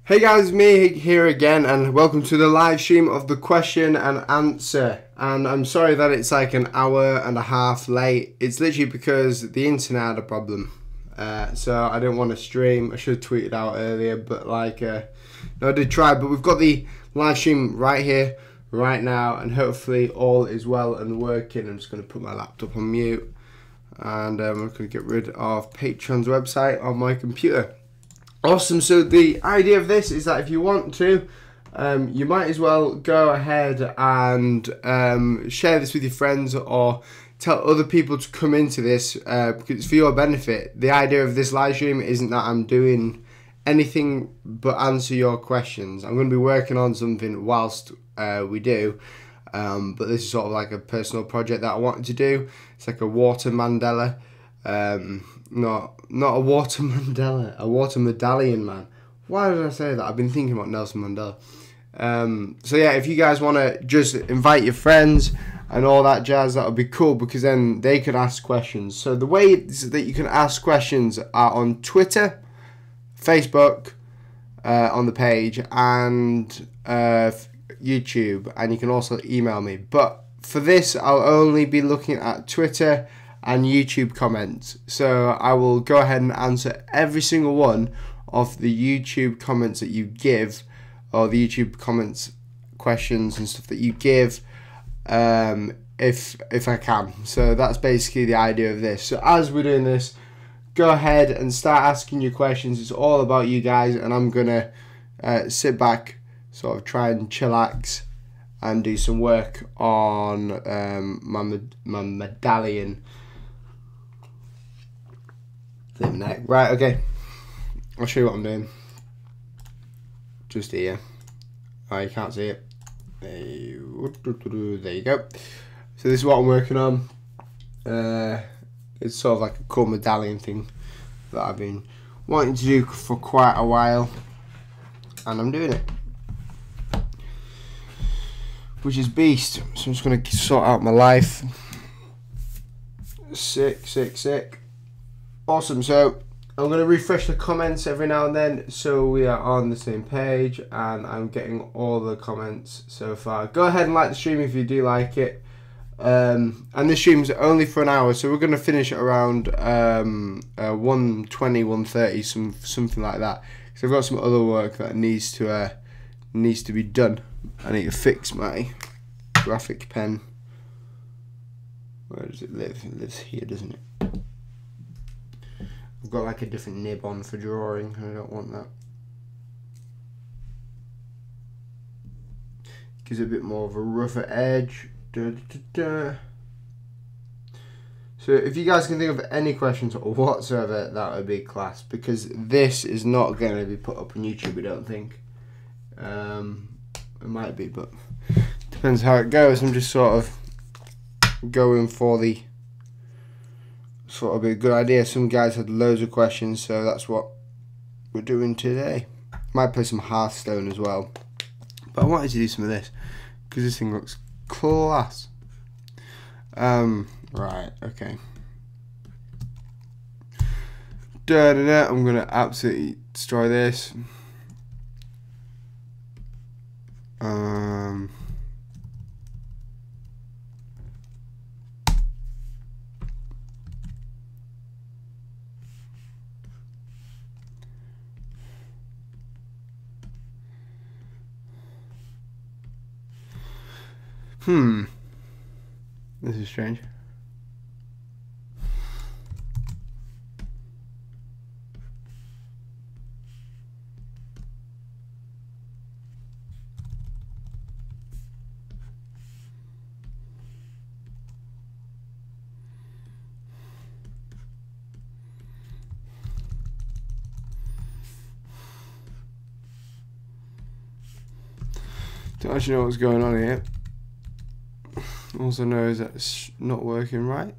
Hey guys, me here again, and welcome to the live stream of the question and answer. And I'm sorry that it's like an hour and a half late. It's literally because the internet had a problem. So I didn't want to stream. I should have tweeted out earlier, but no, I did try. But we've got the live stream right here, right now, and hopefully all is well and working. I'm just going to put my laptop on mute, and I'm going to get rid of Patreon's website on my computer. Awesome. So the idea of this is that if you want to, you might as well go ahead and share this with your friends or tell other people to come into this because it's for your benefit. The idea of this live stream isn't that I'm doing anything but answer your questions. I'm going to be working on something whilst we do, but this is sort of like a personal project that I wanted to do. It's like a water Mandela. Not a water Mandela, a water medallion man. Why did I say that? I've been thinking about Nelson Mandela. So yeah, if you guys want to just invite your friends and all that jazz, that would be cool because then they could ask questions. So the ways that you can ask questions are on Twitter, Facebook, on the page, and YouTube, and you can also email me. But for this, I'll only be looking at Twitter and YouTube comments. So I will go ahead and answer every single one of the YouTube comments that you give, or the YouTube comments, questions and stuff that you give, if I can. So that's basically the idea of this. So as we're doing this, go ahead and start asking your questions. It's all about you guys, and I'm gonna sit back, sort of try and chillax and do some work on my medallion. Right, okay. I'll show you what I'm doing. Just here. Oh, you can't see it. There you go. So this is what I'm working on. It's sort of like a cool medallion thing that I've been wanting to do for quite a while, and I'm doing it, which is beast. So I'm just going to sort out my life. Sick. Awesome. So I'm going to refresh the comments every now and then so we are on the same page, and I'm getting all the comments so far. Go ahead and like the stream if you do like it. And this stream's only for an hour, so we're going to finish at around 1:20, 1:30, something like that. So I've got some other work that needs to be done. I need to fix my graphic pen. Where does it live? It lives here, doesn't it? I've got like a different nib on for drawing. I don't want that. Gives it a bit more of a rougher edge. So if you guys can think of any questions whatsoever, that would be class, because this is not going to be put up on YouTube, I don't think. It might be, but depends how it goes. I'm just sort of going for the sort of be a good idea. Some guys had loads of questions, so that's what we're doing today. Might play some Hearthstone as well, but I wanted to do some of this because this thing looks class. Right, okay. I'm gonna absolutely destroy this. This is strange. Don't actually know what's going on here. Also knows that it's not working right.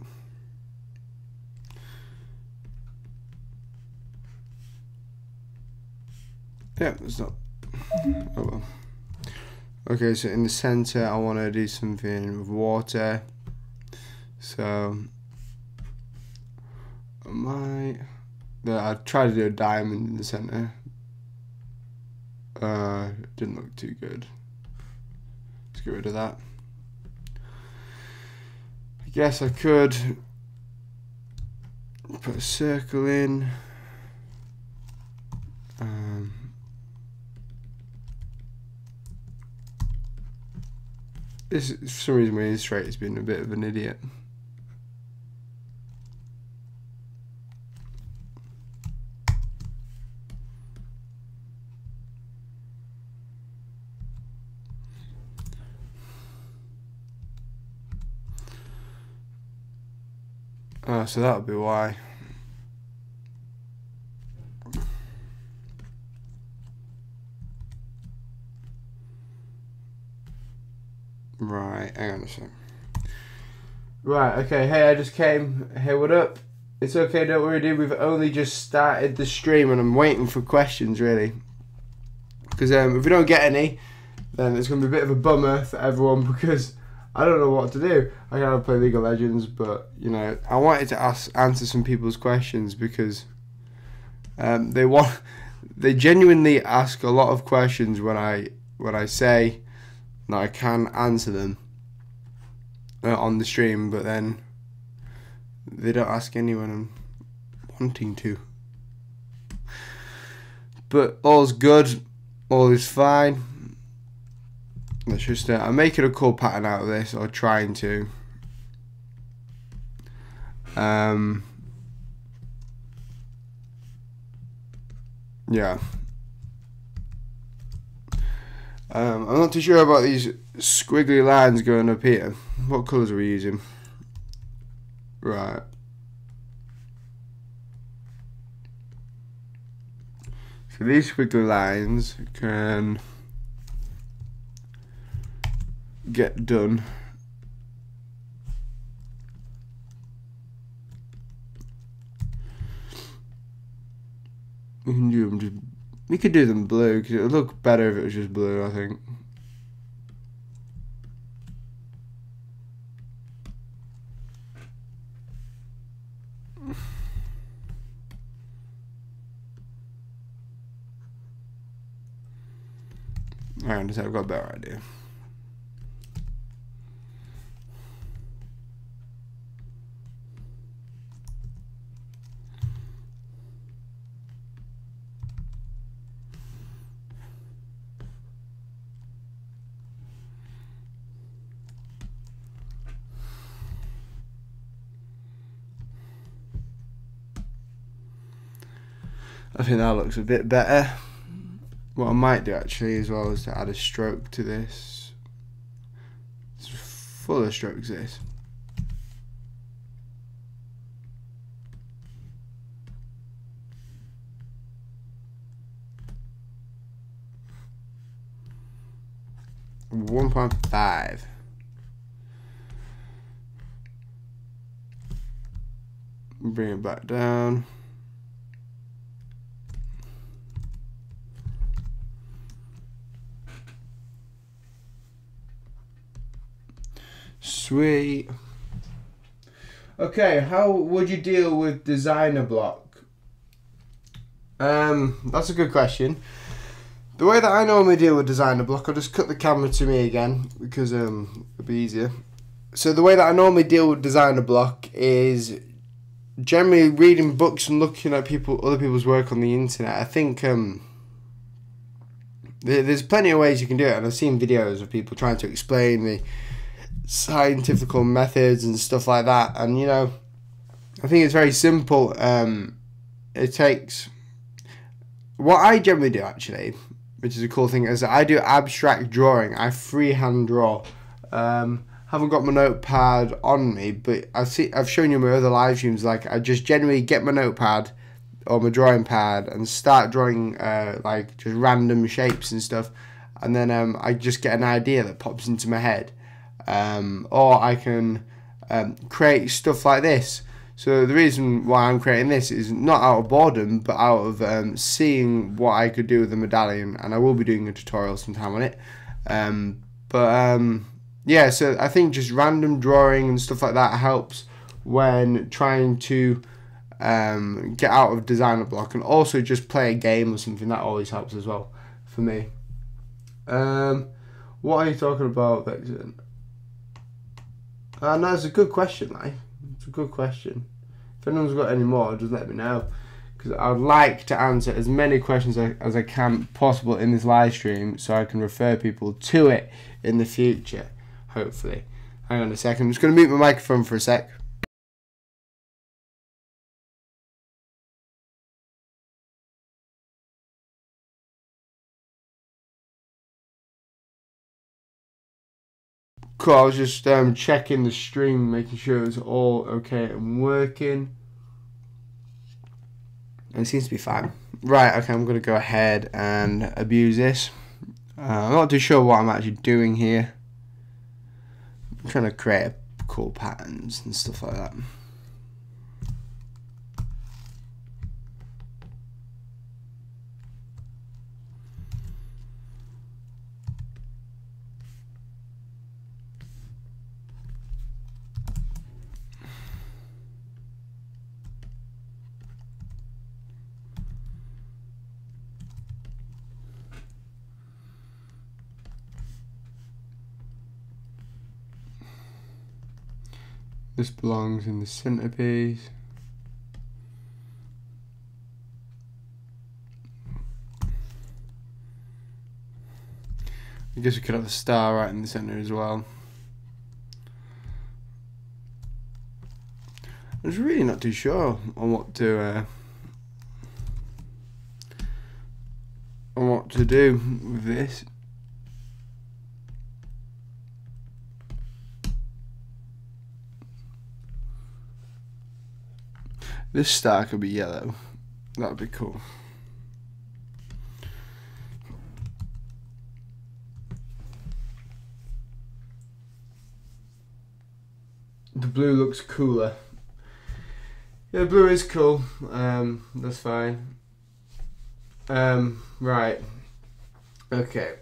Yeah, it's not. Oh well. Okay, so in the center I want to do something with water. So I tried to do a diamond in the center. Didn't look too good. Let's get rid of that. I guess I could put a circle in. This, for some reason, my illustrator's been a bit of an idiot. So that'll be why. Right, hang on a sec. Right, okay, hey, I just came. Hey, what up? It's okay, don't worry, dude. We've only just started the stream and I'm waiting for questions, really. Because if we don't get any, then it's going to be a bit of a bummer for everyone because I don't know what to do. I gotta play League of Legends, but you know, I wanted to answer some people's questions because they genuinely ask a lot of questions when I say that I can answer them on the stream, but then they don't ask anyone I'm wanting to. But all's good, all is fine. Let's just, I'm making a cool pattern out of this, or trying to. Yeah. I'm not too sure about these squiggly lines going up here. What colours are we using? Right. So these squiggly lines can get done. We can do them just. We could do them blue because it would look better if it was just blue, I think. Alright, I've got a better idea. I think that looks a bit better. What I might do actually as well is to add a stroke to this. It's full of strokes, this. $1.5. Bring it back down. Sweet. Okay, how would you deal with designer block? That's a good question. The way that I normally deal with designer block, I'll just cut the camera to me again because it'll be easier. So the way that I normally deal with designer block is generally reading books and looking at other people's work on the internet. I think there's plenty of ways you can do it, and I've seen videos of people trying to explain the scientific methods and stuff like that, and you know, I think it's very simple. It takes what I generally do actually, which is a cool thing, is that I do abstract drawing. I freehand draw. Haven't got my notepad on me, but I've shown you my other live streams. Like I just generally get my notepad or my drawing pad and start drawing like just random shapes and stuff, and then I just get an idea that pops into my head. Or I can create stuff like this. So the reason why I'm creating this is not out of boredom, but out of seeing what I could do with the medallion, and I will be doing a tutorial sometime on it. Yeah, so I think just random drawing and stuff like that helps when trying to get out of designer block, and also just play a game or something. That always helps as well for me. What are you talking about, Vexen? No, it's a good question, like. It's a good question. If anyone's got any more, just let me know. Because I'd like to answer as many questions as I can possible in this live stream so I can refer people to it in the future, hopefully. Hang on a second. I'm just going to mute my microphone for a sec. Cool, I was just checking the stream, making sure it was all okay and working. And it seems to be fine. Right, okay, I'm going to go ahead and abuse this. I'm not too sure what I'm actually doing here. I'm trying to create cool patterns and stuff like that. This belongs in the centerpiece. I guess we could have a star right in the center as well. I was really not too sure on what to do with this. This star could be yellow. That would be cool. The blue looks cooler. Yeah, blue is cool. That's fine. Right. Okay.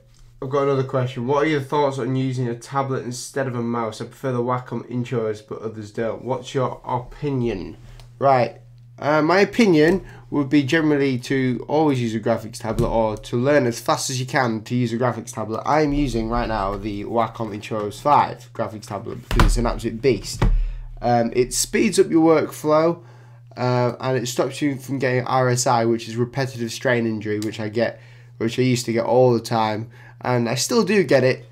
I've got another question. What are your thoughts on using a tablet instead of a mouse? I prefer the Wacom intros, but others don't. What's your opinion? Right. My opinion would be generally to always use a graphics tablet or to learn as fast as you can to use a graphics tablet. I'm using right now the Wacom Intros 5 graphics tablet because it's an absolute beast. It speeds up your workflow and it stops you from getting RSI, which is repetitive strain injury, which I used to get all the time, and I still do get it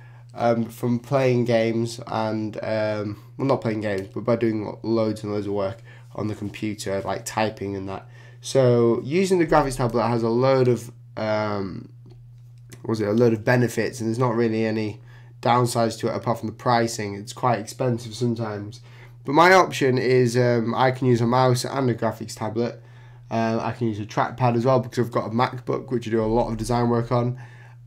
from playing games and well, not playing games, but by doing loads and loads of work on the computer, like typing and that. So using the graphics tablet has a load of benefits, and there's not really any downsides to it apart from the pricing. It's quite expensive sometimes. But my option is I can use a mouse and a graphics tablet. I can use a trackpad as well because I've got a MacBook which I do a lot of design work on.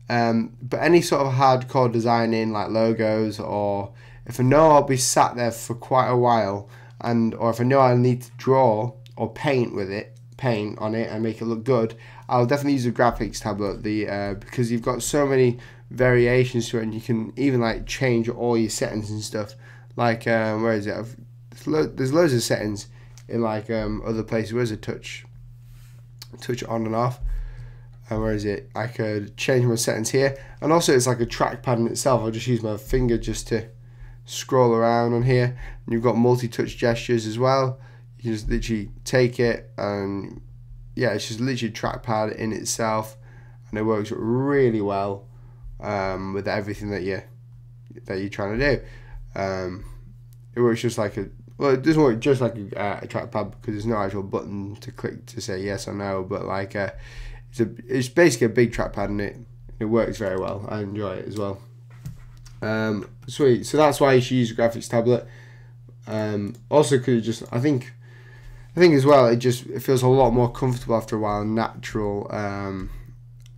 But any sort of hardcore designing like logos, or if I know I'll be sat there for quite a while, or if I know I need to draw or paint on it and make it look good, I'll definitely use a graphics tablet. Because you've got so many variations to it, and you can even like change all your settings and stuff. Like where is it? There's loads of settings in like other places. Where's the touch on and off? Where is it? I could change my settings here, and also it's like a trackpad in itself. I'll just use my finger just to scroll around on here, and you've got multi-touch gestures as well. You just literally take it, and yeah, it's just literally a trackpad in itself, and it works really well with everything that you're trying to do. It works just like it doesn't work just like a trackpad because there's no actual button to click to say yes or no, but like it's basically a big trackpad, and it works very well. I enjoy it as well. Sweet. So that's why you should use a graphics tablet. Also, because I think as well, it feels a lot more comfortable after a while, natural, and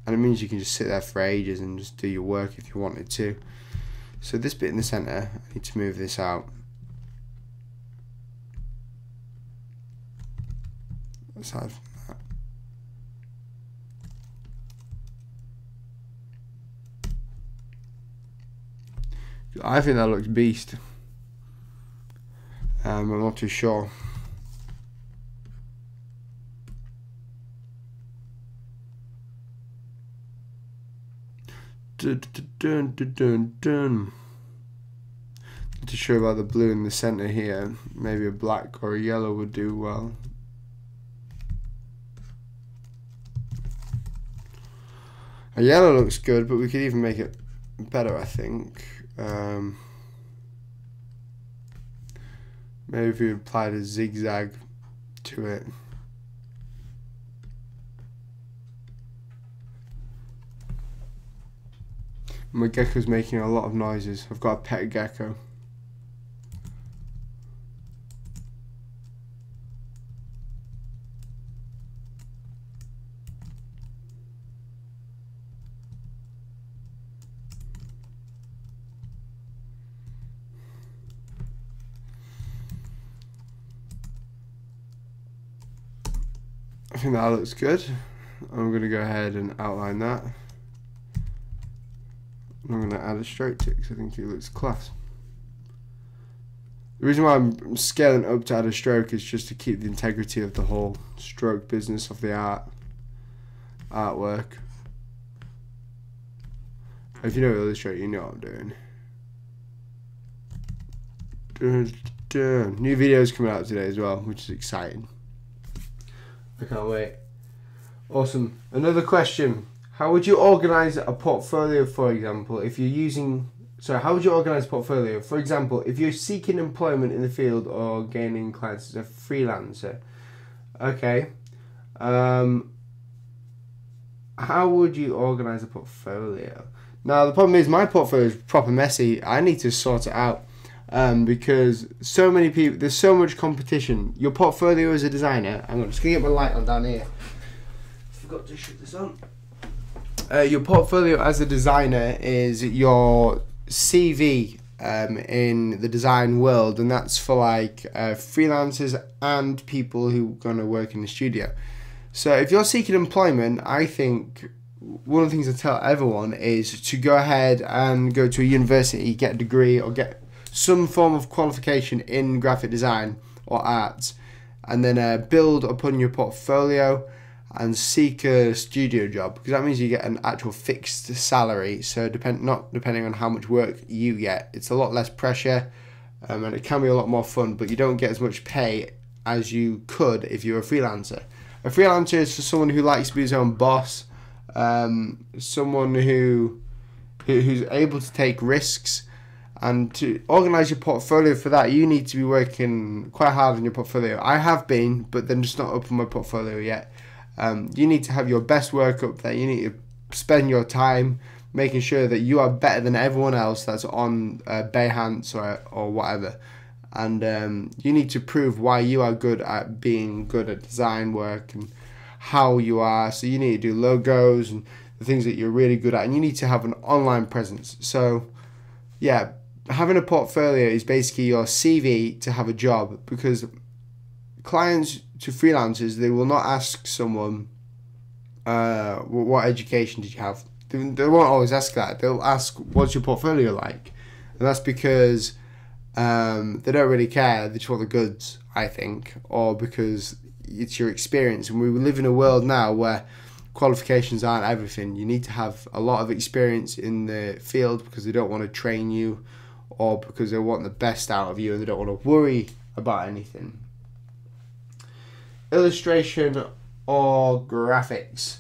it means you can just sit there for ages and just do your work if you wanted to. So this bit in the center, I need to move this out. Aside from that, I think that looks beast. I'm not too sure. Dun, dun, dun, dun, dun. To show about the blue in the center here, maybe a black or a yellow would do well. A yellow looks good, but we could even make it better, I think. Maybe if we applied a zigzag to it. My gecko's making a lot of noises. I've got a pet gecko. I think that looks good. I'm going to go ahead and outline that. I'm going to add a stroke to it because I think it looks class. The reason why I'm scaling up to add a stroke is just to keep the integrity of the whole stroke business of the artwork. If you know Illustrator, you know what I'm doing. New videos coming out today as well, which is exciting. I can't wait. Awesome. Another question. How would you organize a portfolio, for example, if you're using... So how would you organize a portfolio? For example, if you're seeking employment in the field or gaining clients as a freelancer. Okay. How would you organize a portfolio? Now, the problem is my portfolio is proper messy. I need to sort it out. Because so many people, there's so much competition. Your portfolio as a designer, I'm just going to get my light on down here. Forgot to shut this on. Your portfolio as a designer is your CV in the design world, and that's for like freelancers and people who are going to work in the studio. So if you're seeking employment, I think one of the things I tell everyone is to go ahead and go to a university, get a degree, or get some form of qualification in graphic design or art, and then build upon your portfolio and seek a studio job, because that means you get an actual fixed salary. So not depending on how much work you get, it's a lot less pressure, and it can be a lot more fun, but you don't get as much pay as you could if you're a freelancer. A freelancer is for someone who likes to be his own boss, someone who's able to take risks. And to organise your portfolio for that, you need to be working quite hard on your portfolio. I have been, but then just not up on my portfolio yet. You need to have your best work up there. You need to spend your time making sure that you are better than everyone else that's on Behance or whatever. And you need to prove why you are good at being good at design work and how you are. So you need to do logos and the things that you're really good at. And you need to have an online presence. So, yeah. Having a portfolio is basically your CV to have a job, because clients to freelancers, they will not ask someone what education did you have. They won't always ask that. They'll ask, what's your portfolio like? And that's because they don't really care. They just want the goods, I think, or because it's your experience. And we live in a world now where qualifications aren't everything. You need to have a lot of experience in the field because they don't want to train you, or because they want the best out of you and they don't want to worry about anything. Illustration or graphics?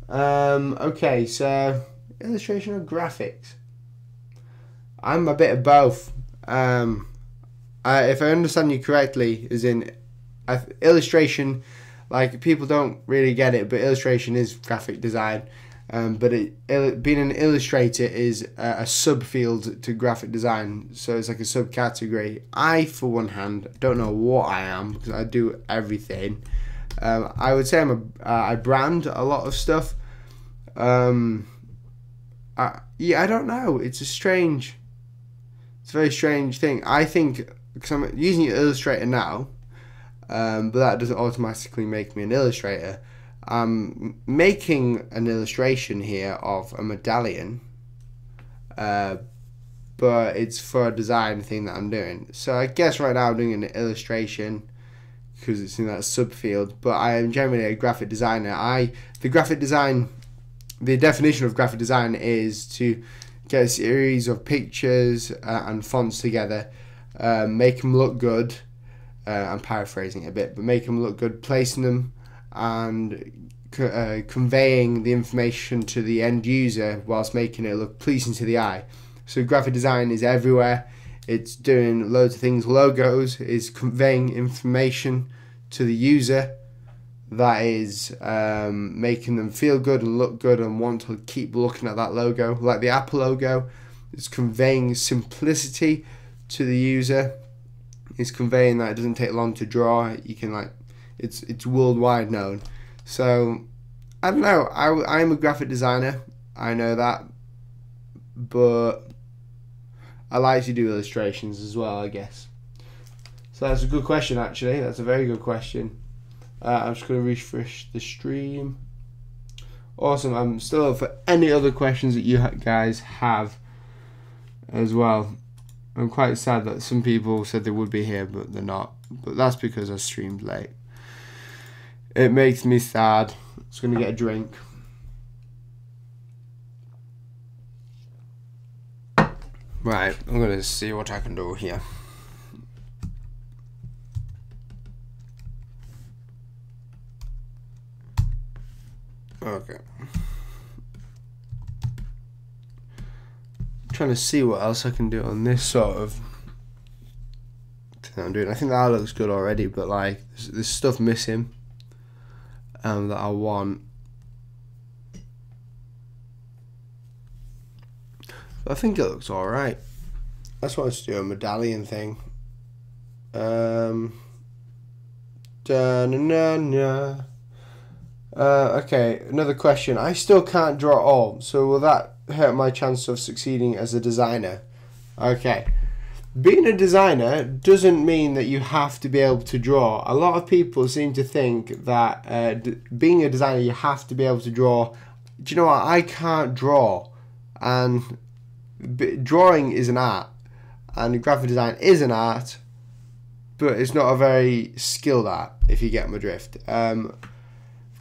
Okay, so illustration or graphics? I'm a bit of both. If I understand you correctly, as in illustration, like people don't really get it, but illustration is graphic design. But being an illustrator is a subfield to graphic design, so it's like a subcategory. I, for one hand, don't know what I am because I do everything. I would say I brand a lot of stuff. I don't know. It's a very strange thing. I think because I'm using Illustrator now, but that doesn't automatically make me an illustrator. I'm making an illustration here of a medallion, but it's for a design thing that I'm doing. So I guess right now I'm doing an illustration because it's in that subfield, but I am generally a graphic designer. The graphic design the definition of graphic design is to get a series of pictures and fonts together, make them look good. I'm paraphrasing it a bit, but make them look good, placing them and conveying the information to the end user whilst making it look pleasing to the eye. So graphic design is everywhere. It's doing loads of things. Logos is conveying information to the user that is making them feel good and look good and want to keep looking at that logo. Like the Apple logo is conveying simplicity to the user. It's conveying that it doesn't take long to draw. You can it's worldwide known. So I don't know. I'm a graphic designer. I know that, but I like to do illustrations as well, I guess. So that's a good question, actually. That's a very good question. I'm just going to refresh the stream. Awesome. I'm still up for any other questions that you guys have as well. I'm quite sad that some people said they would be here, but they're not. But that's because I streamed late. It makes me sad. I'm just going to get a drink. Right, I'm going to see what I can do here. Okay. Trying to see what else I can do on this sort of thing I'm doing. I think that looks good already, but like there's stuff missing that I want. I think it looks alright. That's what I was doing, a medallion thing. Okay, another question. I still can't draw at all, so will that hurt my chance of succeeding as a designer? Okay. Being a designer doesn't mean that you have to be able to draw. A lot of people seem to think that being a designer, you have to be able to draw. Do you know what? I can't draw. And drawing is an art. And graphic design is an art. But it's not a very skilled art, if you get my drift.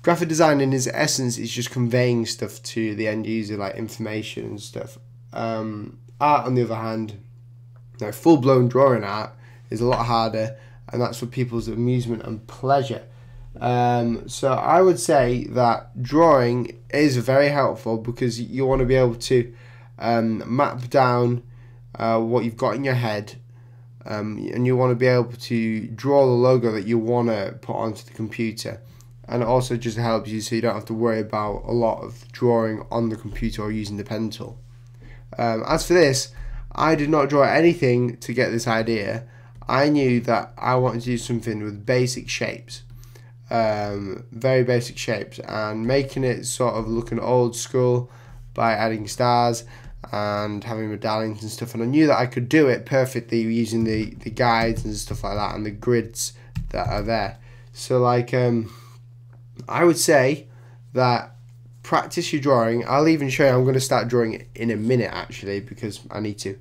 Graphic design in its essence is just conveying stuff to the end user, like information and stuff. Art, on the other hand, like full-blown drawing art, is a lot harder, and that's for people's amusement and pleasure. So I would say that drawing is very helpful because you want to be able to map down what you've got in your head, and you want to be able to draw the logo that you want to put onto the computer. And it also just helps you so you don't have to worry about a lot of drawing on the computer or using the pen tool. As for this, I did not draw anything to get this idea. I knew that I wanted to do something with basic shapes, very basic shapes, and making it sort of looking old school by adding stars and having medallions and stuff. And I knew that I could do it perfectly using the guides and stuff like that and the grids that are there. So like I would say that practice your drawing. I'll even show you. I'm going to start drawing it in a minute actually because I need to.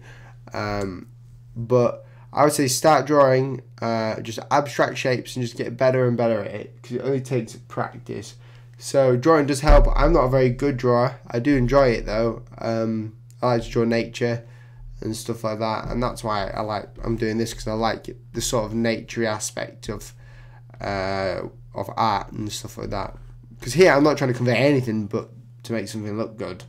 But I would say start drawing just abstract shapes and just get better and better at it because it only takes practice. So drawing does help. I'm not a very good drawer. I do enjoy it though. I like to draw nature and stuff like that, and that's why I'm doing this because I like the sort of naturey aspect of art and stuff like that. Because here I'm not trying to convey anything but to make something look good,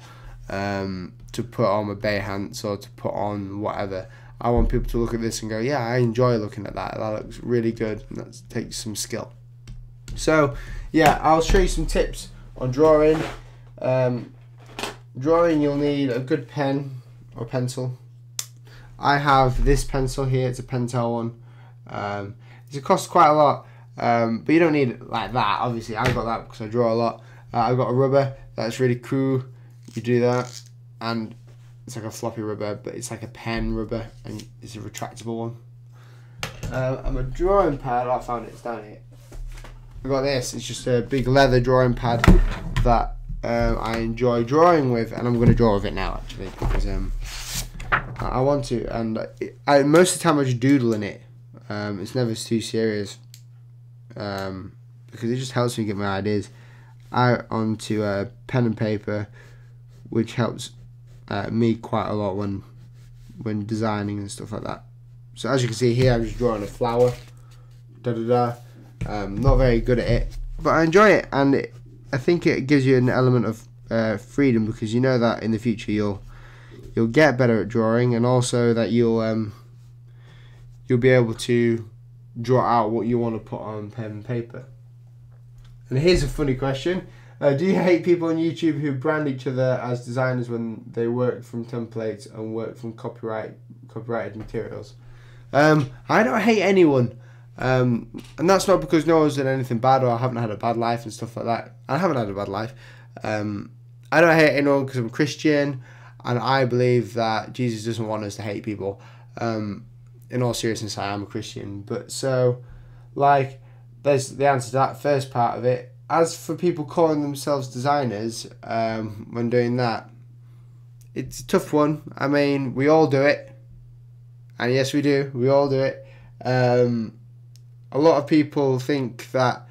to put on my Behance or to put on whatever. I want people to look at this and go, yeah, I enjoy looking at that. That looks really good. And that takes some skill. So yeah, I'll show you some tips on drawing. Drawing, you'll need a good pen or pencil. I have this pencil here. It's a Pentel one. It costs quite a lot. But you don't need it like that, obviously. I got that because I draw a lot. I've got a rubber that's really cool. You do that, and it's like a floppy rubber, but it's like a pen rubber, and it's a retractable one. And my drawing pad, I found it's down here. I got this. It's just a big leather drawing pad that I enjoy drawing with, and I'm going to draw with it now actually because I want to. And most of the time I just doodle in it. It's never too serious. Because it just helps me get my ideas. out onto pen and paper, which helps me quite a lot when designing and stuff like that. So as you can see here, I'm just drawing a flower. Not very good at it, but I enjoy it, and I think it gives you an element of freedom, because you know that in the future you'll get better at drawing, and also that you'll be able to draw out what you want to put on pen and paper. And here's a funny question. Do you hate people on YouTube who brand each other as designers when they work from templates and work from copyrighted materials? I don't hate anyone. And that's not because no one's done anything bad or I haven't had a bad life and stuff like that. I haven't had a bad life. I don't hate anyone because I'm Christian, and I believe that Jesus doesn't want us to hate people. In all seriousness, I am a Christian. But so, like, there's the answer to that first part of it. As for people calling themselves designers, when doing that, it's a tough one. I mean, we all do it. And yes, we do. We all do it. A lot of people think that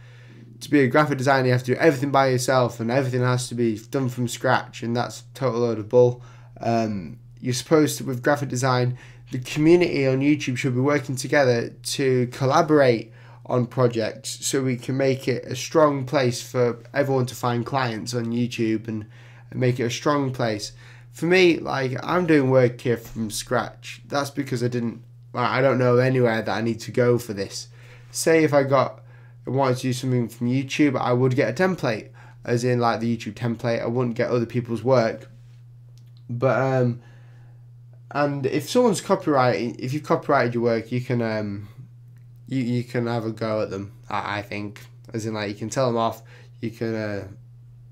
to be a graphic designer, you have to do everything by yourself and everything has to be done from scratch, and that's a total load of bull. You're supposed to, with graphic design, the community on YouTube should be working together to collaborate on projects so we can make it a strong place for everyone to find clients on YouTube and make it a strong place. For me, like, I'm doing work here from scratch. That's because I don't know anywhere that I need to go for this. Say if I wanted to do something from YouTube, I would get a template, as in like the YouTube template. I wouldn't get other people's work. But and if someone's if you've copyrighted your work, you can you can have a go at them. I think, as in, like, you can tell them off. You can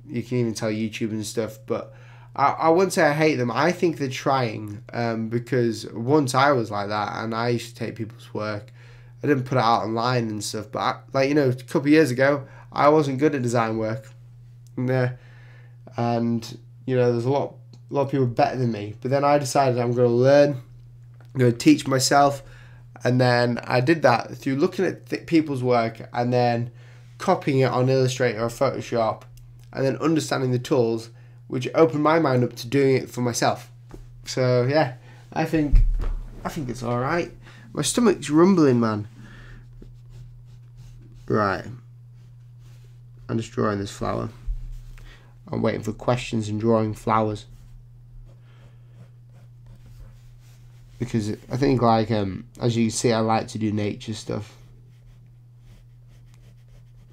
even tell YouTube and stuff. But I wouldn't say I hate them. I think they're trying, because once I was like that, and I used to take people's work. I didn't put it out online and stuff, but a couple of years ago, I wasn't good at design work. And there's a lot of people better than me. But then I decided I'm going to learn, I'm going to teach myself. And then I did that through looking at people's work and then copying it on Illustrator or Photoshop, and then understanding the tools, which opened my mind up to doing it for myself. So yeah, I think it's all right. My stomach's rumbling, man. Right. I'm just drawing this flower. I'm waiting for questions and drawing flowers. Because I think, like, as you can see, I like to do nature stuff.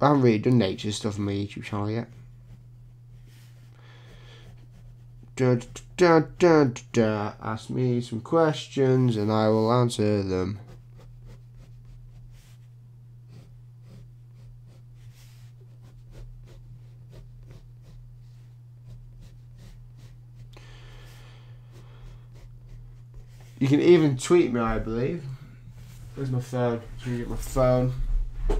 I haven't really done nature stuff on my YouTube channel yet. Ask me some questions and I will answer them. You can even tweet me, I believe. Where's my phone? Let me get my phone. If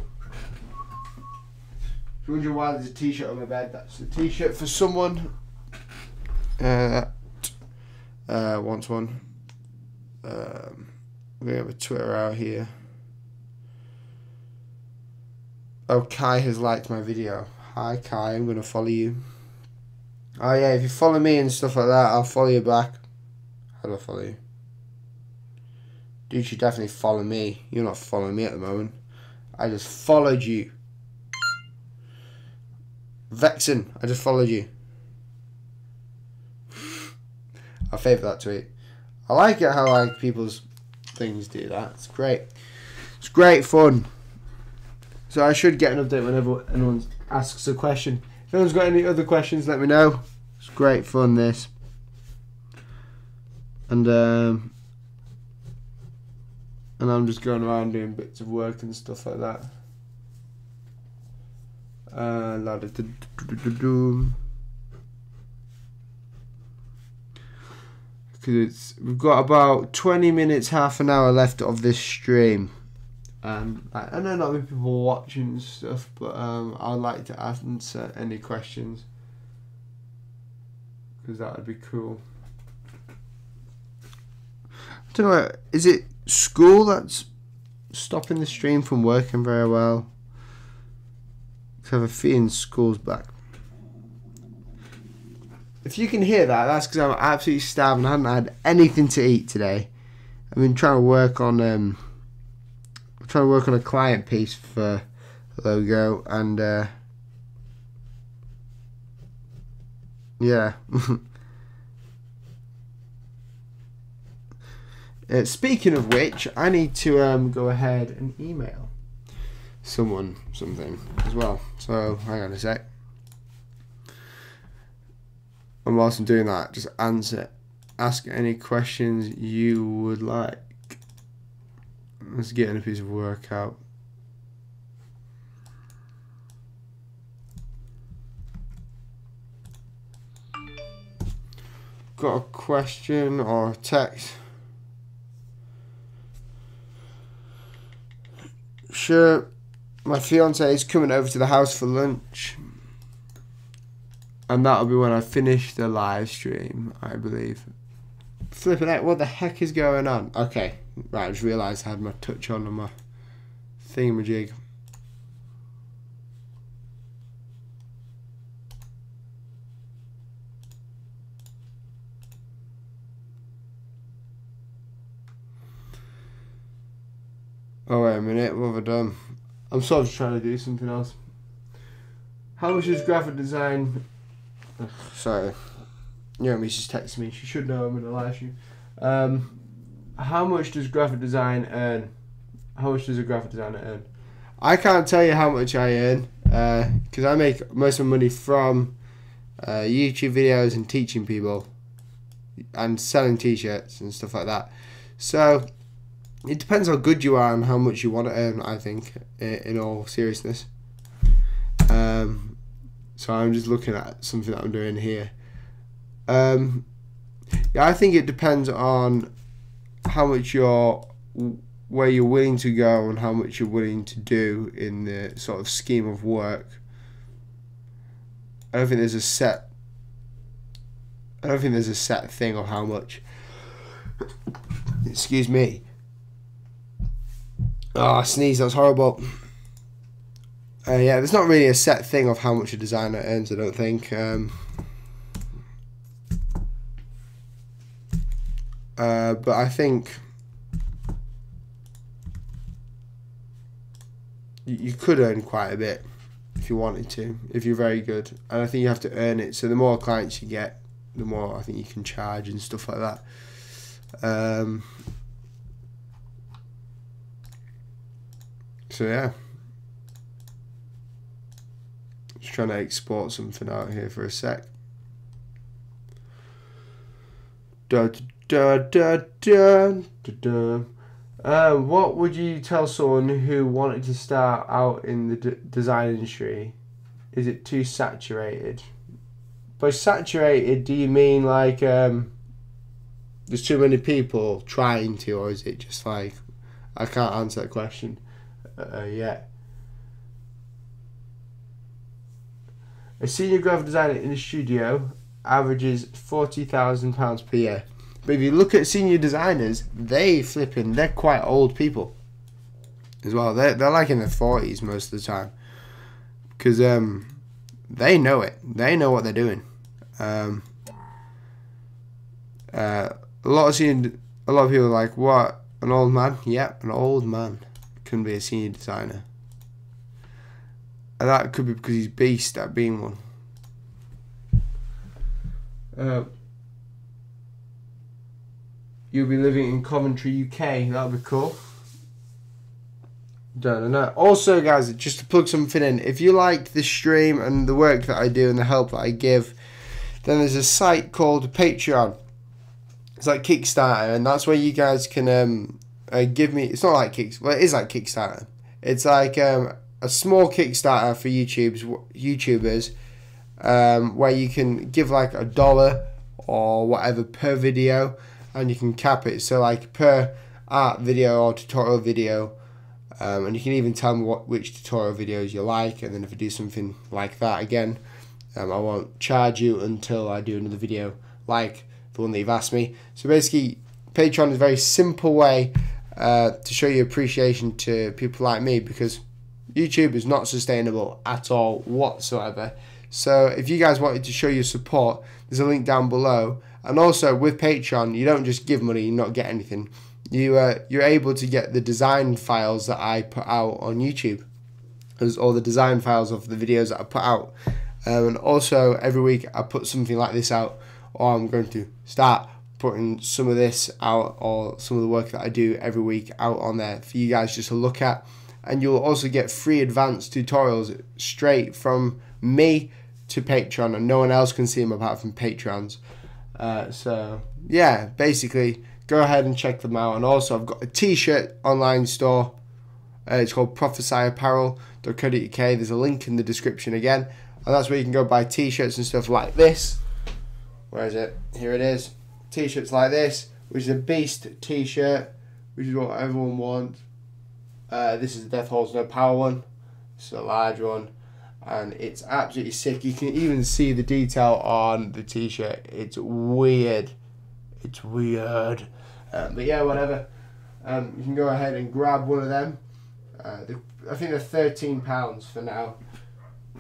you're wondering why there's a t-shirt on my bed, that's a t-shirt for someone that wants one. We have a Twitter out here. Oh, Kai has liked my video. Hi Kai, I'm going to follow you. Oh yeah, if you follow me and stuff like that, I'll follow you back. How do I follow you? You should definitely follow me. You're not following me at the moment. I just followed you. Vexen, I just followed you. I favourite that tweet. I like it how, like, people's things do that. It's great. It's great fun. So I should get an update whenever anyone asks a question. If anyone's got any other questions, let me know. It's great fun, this. And I'm just going around doing bits of work and stuff like that. Because we've got about 20 minutes, half an hour left of this stream. I know not many people watching and stuff, but I'd like to answer any questions, because that would be cool. I don't know, is it school that's stopping the stream from working very well? I have a feeling school's back. If you can hear that, that's because I'm absolutely starving. I haven't had anything to eat today. I've been trying to work on a client piece for logo, and yeah. Speaking of which, I need to go ahead and email someone something as well. So hang on a sec. And whilst I'm doing that, just ask any questions you would like. Let's get in a piece of work out. Got a question or a text? Sure, my fiance is coming over to the house for lunch, and that'll be when I finish the live stream, I believe. Flipping out, what the heck is going on? Okay, right, I just realised I had my touch on my thingamajig. Oh, wait a minute, what have I done? I'm sort of trying to do something else. How much is graphic design? Ugh, sorry. She's texting me. She should know I'm in a live stream. How much does graphic design earn? How much does a graphic designer earn? I can't tell you how much I earn, because I make most of my money from YouTube videos and teaching people and selling t-shirts and stuff like that. So it depends how good you are and how much you want to earn, I think, in all seriousness. So I'm just looking at something that I'm doing here. Yeah, I think it depends on how much where you're willing to go and how much you're willing to do in the sort of scheme of work. I don't think there's a set thing of how much. Excuse me. Oh, I sneezed, that was horrible. Yeah, there's not really a set thing of how much a designer earns, I don't think. But I think you could earn quite a bit if you wanted to, if you're very good. And I think you have to earn it. So the more clients you get, the more I think you can charge and stuff like that. So yeah, just trying to export something out here for a sec. What would you tell someone who wanted to start out in the design industry? Is it too saturated? By saturated, do you mean like there's too many people trying to, or is it just like, I can't answer that question yet. A senior graphic designer in a studio averages £40,000 per year. But if you look at senior designers, they're quite old people as well. They're like in their 40s most of the time, because they know it. They know what they're doing. A lot of people are like, what, an old man? Yep, an old man can be a senior designer. And that could be because he's beast at being one. You'll be living in Coventry, UK. That'll be cool. Don't know. Also, guys, just to plug something in, if you like this stream and the work that I do and the help that I give, then there's a site called Patreon. It's like Kickstarter, and that's where you guys can give me. It's not like well, it is like Kickstarter. It's like a small Kickstarter for YouTubers, where you can give like $1 or whatever per video, and you can cap it. So like per art video or tutorial video, and you can even tell me which tutorial videos you like, and then if I do something like that again, I won't charge you until I do another video like the one that you've asked me. So basically, Patreon is a very simple way to show your appreciation to people like me, because YouTube is not sustainable at all whatsoever. So if you guys wanted to show your support, there's a link down below. And also with Patreon, you don't just give money and not get anything. You're able to get the design files that I put out on YouTube. There's all the design files of the videos that I put out. And also every week I put something like this out, or I'm going to start putting some of this out, or some of the work that I do every week out on there for you guys just to look at. And you'll also get free advanced tutorials straight from me to Patreon, and no one else can see them apart from Patrons. So yeah, basically go ahead and check them out. And also I've got a t-shirt online store. It's called prophesy-apparel.co.uk. There's a link in the description again, and that's where you can go buy t-shirts and stuff like this. Where is it? Here it is. T-shirts like this, which is a beast t-shirt, which is what everyone wants. This is the Death Holds No Power one. It's a large one, and it's absolutely sick. You can even see the detail on the t-shirt. It's weird. It's weird. But yeah, whatever. You can go ahead and grab one of them. I think they're £13 for now.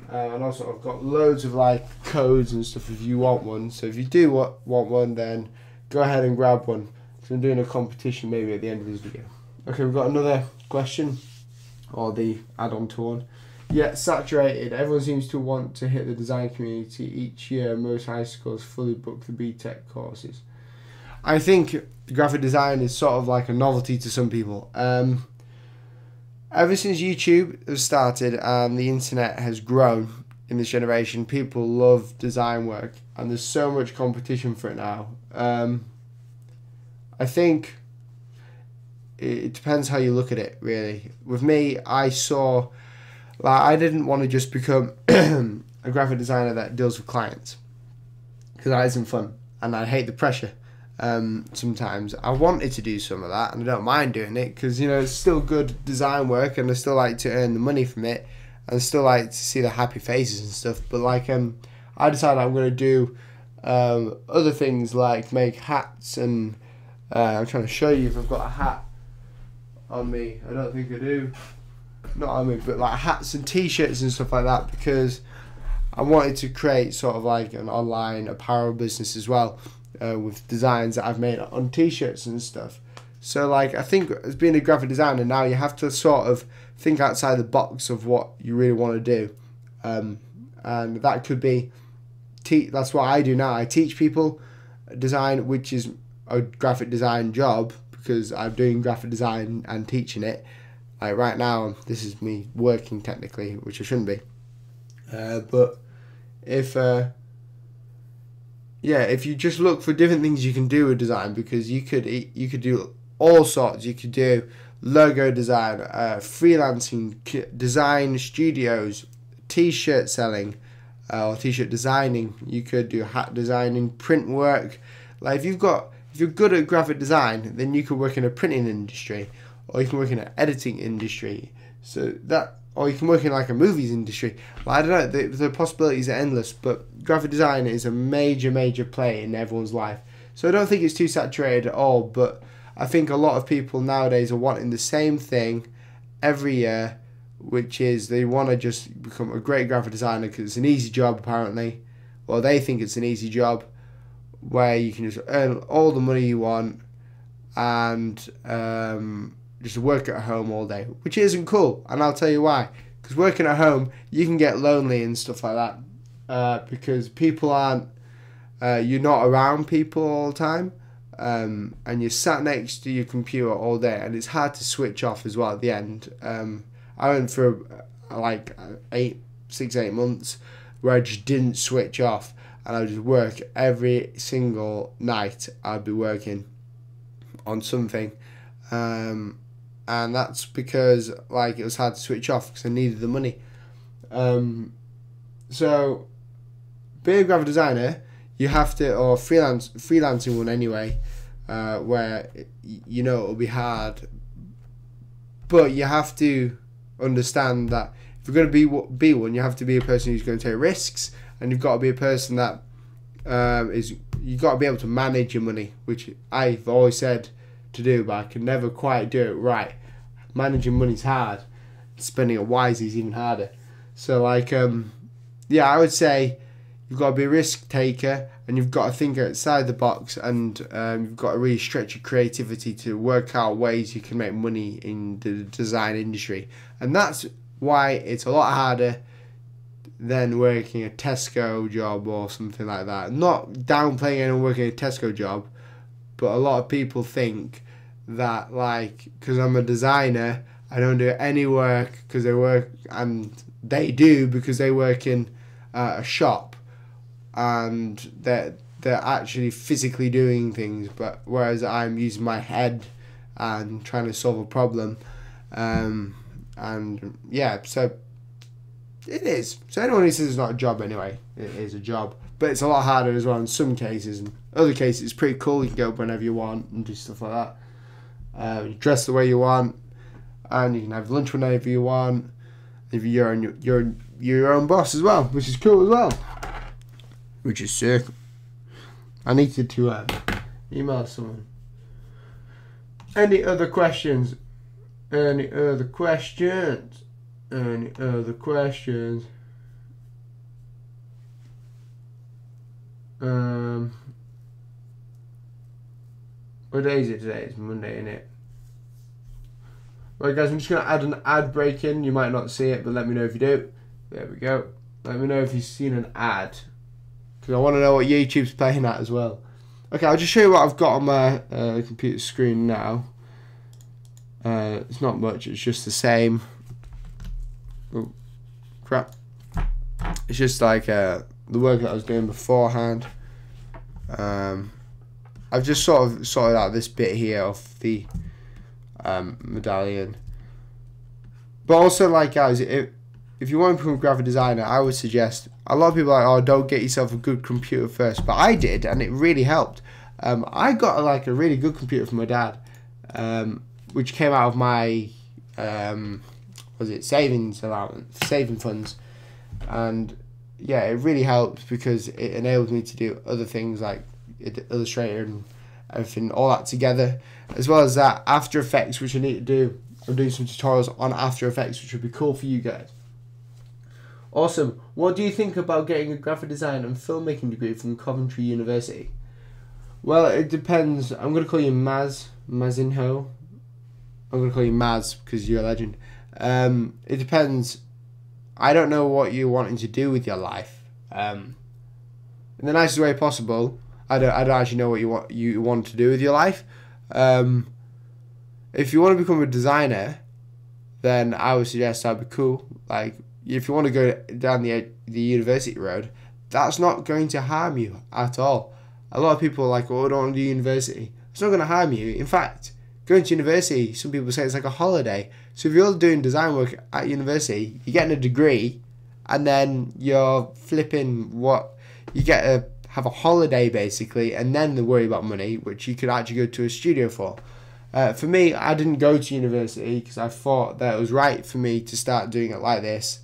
And also I've got loads of like codes and stuff if you want one. So if you do want one, then go ahead and grab one. So I'm doing a competition maybe at the end of this video. Okay, we've got another question, or the add-on to one. Yeah, saturated. Everyone seems to want to hit the design community each year. Most high schools fully book the BTEC courses. I think graphic design is sort of like a novelty to some people. Ever since YouTube has started and the internet has grown in this generation, people love design work, and there's so much competition for it now. I think it depends how you look at it, really. With me, I saw, like, I didn't want to just become a graphic designer that deals with clients, because that isn't fun, and I hate the pressure. Sometimes I wanted to do some of that, and I don't mind doing it because, you know, it's still good design work, and I still like to earn the money from it, and I still like to see the happy faces and stuff. But like, I decided I'm going to do other things like make hats, and I'm trying to show you if I've got a hat on me. I don't think I do. Not on me, but like hats and t-shirts and stuff like that, because I wanted to create sort of like an online apparel business as well. With designs that I've made on t-shirts and stuff. So like, I think as being a graphic designer now, you have to sort of think outside the box of what you really want to do, and that could be that's what I do now. I teach people design, which is a graphic design job, because I'm doing graphic design and teaching it. Like right now, this is me working technically, which I shouldn't be, but if you just look for different things you can do with design, because you could do all sorts. You could do logo design, freelancing, design studios, t-shirt selling, or t-shirt designing. You could do hat designing, print work. Like if you're good at graphic design, then you could work in a printing industry, or you can work in an editing industry. Or you can work in like a movies industry. Like, I don't know, the possibilities are endless, but graphic design is a major play in everyone's life. So I don't think it's too saturated at all, but I think a lot of people nowadays are wanting the same thing every year, which is they want to just become a great graphic designer because it's an easy job apparently. Well, they think it's an easy job where you can just earn all the money you want and just work at home all day, which isn't cool, and I'll tell you why. Because working at home, you can get lonely and stuff like that, because people aren't, you're not around people all the time, and you're sat next to your computer all day, and it's hard to switch off as well at the end. I went through like 6-8 months where I just didn't switch off, and I would just work every single night. I'd be working on something, and that's because like it was hard to switch off because I needed the money. So being a graphic designer, you have to, or freelancing one anyway, where you know it'll be hard, but you have to understand that if you're going to be one, you have to be a person who's going to take risks, and you've got to be a person that you've got to be able to manage your money, which I've always said to do, but I can never quite do it right. Managing money's hard. Spending it wisely is even harder. So like yeah, I would say you've got to be a risk taker, and you've got to think outside the box, and you've got to really stretch your creativity to work out ways you can make money in the design industry. And that's why it's a lot harder than working a Tesco job or something like that. Not downplaying anyone working a Tesco job, but a lot of people think that, like, because I'm a designer, I don't do any work because they work, and they do because they work in a shop, and they're actually physically doing things, but whereas I'm using my head and trying to solve a problem, and yeah, so it is. So anyone who says it's not a job, anyway, it is a job, but it's a lot harder as well in some cases. In other cases, it's pretty cool. You can go whenever you want and do stuff like that. You dress the way you want, and you can have lunch whenever you want. If you're your own boss as well, which is cool as well. Which is sick. I needed to email someone. Any other questions? Any other questions? Any other questions? What day is it today? It's Monday, isn't it? Right, guys, I'm just going to add an ad break in. You might not see it, but let me know if you do. There we go. Let me know if you've seen an ad, because I want to know what YouTube's playing at as well. Okay, I'll just show you what I've got on my computer screen now. It's not much. It's just the same. Oh, crap. It's just like the work that I was doing beforehand. I've just sort of sorted out this bit here of the medallion. But also, like, guys, if you want to become a graphic designer, I would suggest, a lot of people are like, oh, don't get yourself a good computer first, but I did, and it really helped. I got like a really good computer from my dad, which came out of my savings allowance, saving funds, and yeah, it really helped because it enabled me to do other things like Illustrator and everything, all that together, as well as that After Effects, which I need to do. I'm doing some tutorials on After Effects, which would be cool for you guys. Awesome. What do you think about getting a graphic design and filmmaking degree from Coventry University? Well, it depends. I'm going to call you Mazinho. I'm going to call you Maz because you're a legend. It depends. I don't know what you're wanting to do with your life. In the nicest way possible. I don't actually know what you want to do with your life. If you want to become a designer, then I would suggest that'd be cool. Like, if you want to go down the university road, that's not going to harm you at all. A lot of people are like, oh, I don't want to do university. It's not going to harm you. In fact, going to university, some people say it's like a holiday. So if you're doing design work at university, you're getting a degree, and then you're flipping you get to have a holiday basically, and then worry about money, which you could actually go to a studio for. For me, I didn't go to university because I thought that it was right for me to start doing it like this,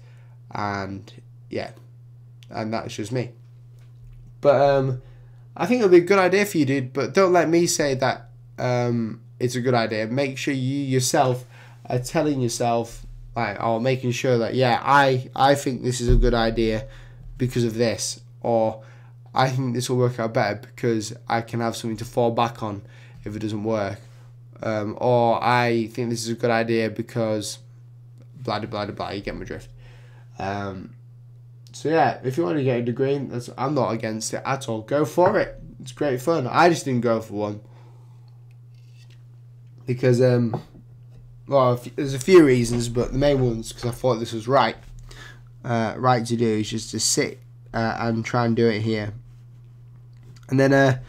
and yeah, and that's just me. But I think it'll be a good idea for you, dude. But don't let me say that it's a good idea. Make sure you yourself are telling yourself, like, or making sure that, yeah, I think this is a good idea because of this, or I think this will work out better because I can have something to fall back on if it doesn't work, or I think this is a good idea because blah blah blah blah. You get my drift. So yeah, if you want to get a degree, I'm not against it at all. Go for it. It's great fun. I just didn't go for one because well, there's a few reasons, but the main ones because I thought this was right to do is just to sit and try and do it here. And then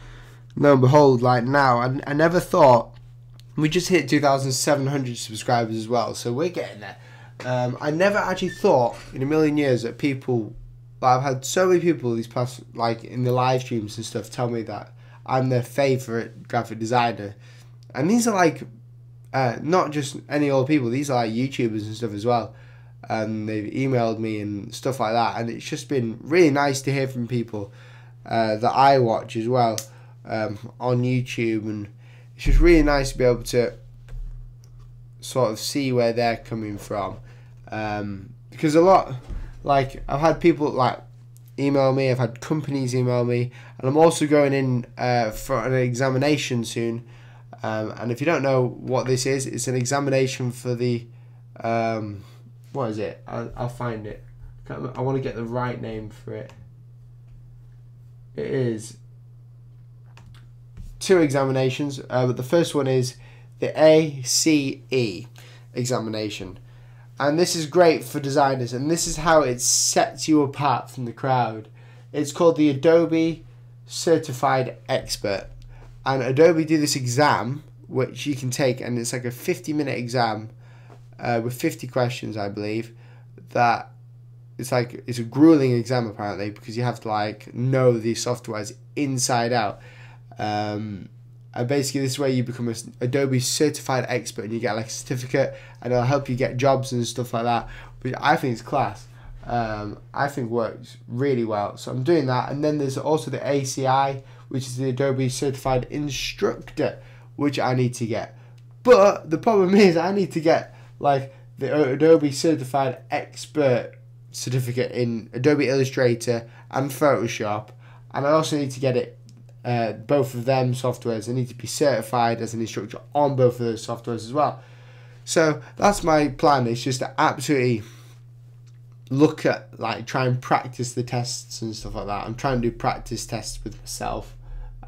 lo and behold, like now, I never thought, we just hit 2,700 subscribers as well, so we're getting there. I never actually thought in a million years that people, like, I've had so many people these past, like in the live streams and stuff, tell me that I'm their favourite graphic designer. And these are like, not just any old people, these are like YouTubers and stuff as well. And they've emailed me and stuff like that, and it's just been really nice to hear from people that I watch as well on YouTube, and it's just really nice to be able to sort of see where they're coming from, because a lot like I've had people like email me, I've had companies email me, and I'm also going in for an examination soon. And if you don't know what this is, it's an examination for the what is it? I'll find it. I want to get the right name for it. It is 2 examinations, but the first one is the ACE examination. And this is great for designers, and this is how it sets you apart from the crowd. It's called the Adobe Certified Expert. And Adobe do this exam, which you can take, and it's like a 50-minute exam with 50 questions, I believe. That it's a grueling exam apparently, because you have to like know the softwares inside out. And basically this is where you become an Adobe Certified Expert, and you get like a certificate, and it'll help you get jobs and stuff like that. But I think it's class. I think works really well. So I'm doing that. And then there's also the ACI, which is the Adobe Certified Instructor, which I need to get. But the problem is I need to get like the Adobe Certified Expert certificate in Adobe Illustrator and Photoshop, and I also need to get it both of them softwares. I need to be certified as an instructor on both of those softwares as well. So that's my plan. It's just to absolutely look at, like, try and practice the tests and stuff like that. I'm trying to do practice tests with myself